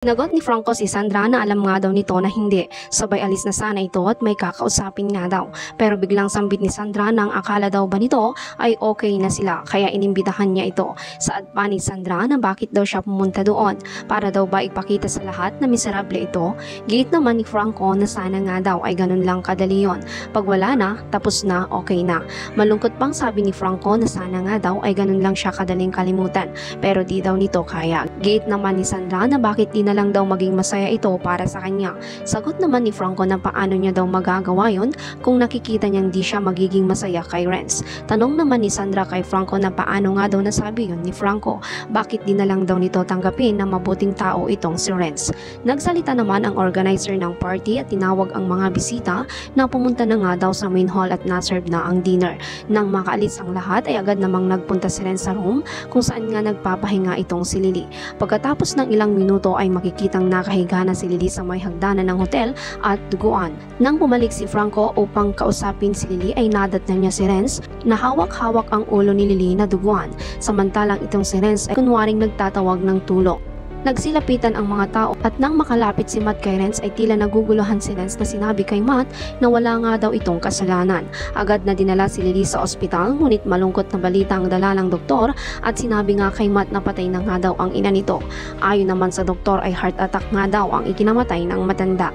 Sinagot ni Franco si Sandra na alam nga daw nito na hindi, sabay alis na sana ito at may kakausapin nga daw. Pero biglang sambit ni Sandra na ang akala daw ba nito ay okay na sila, kaya inimbitahan niya ito. Saad pa ni Sandra na bakit daw siya pumunta doon, para daw ba ipakita sa lahat na miserable ito. Giit naman ni Franco na sana nga daw ay ganun lang kadali yon. Pag wala na, tapos na, okay na. Malungkot pang sabi ni Franco na sana nga daw ay ganun lang siya kadaling kalimutan, pero di daw nito kaya. Giit naman ni Sandra na bakit di na lang daw maging masaya ito para sa kanya. Sagot naman ni Franco na paano niya daw magagawa yon kung nakikita niyang di siya magiging masaya kay Renz. Tanong naman ni Sandra kay Franco na paano nga daw nasabi yon ni Franco. Bakit di na lang daw nito tanggapin na mabuting tao itong si Renz. Nagsalita naman ang organizer ng party at tinawag ang mga bisita na pumunta na nga daw sa main hall at naserve na ang dinner. Nang makaalis ang lahat ay agad namang nagpunta si Renz sa room kung saan nga nagpapahinga itong si Lily. Pagkatapos ng ilang minuto ay makikitang nakahiga na si Lily sa may hagdanan ng hotel at duguan. Nang bumalik si Franco upang kausapin si Lily ay nadatnan niya si Renz na hawak-hawak ang ulo ni Lily na duguan, samantalang itong si Renz ay kunwaring nagtatawag ng tulong. Nagsilapitan ang mga tao at nang makalapit si Matt kay Renz ay tila naguguluhan si Renz na sinabi kay Matt na wala nga daw itong kasalanan. Agad na dinala si Lily sa ospital, ngunit malungkot na balita ang dala ng doktor at sinabi nga kay Matt na patay na nga daw ang ina nito. Ayon naman sa doktor ay heart attack nga daw ang ikinamatay ng matanda.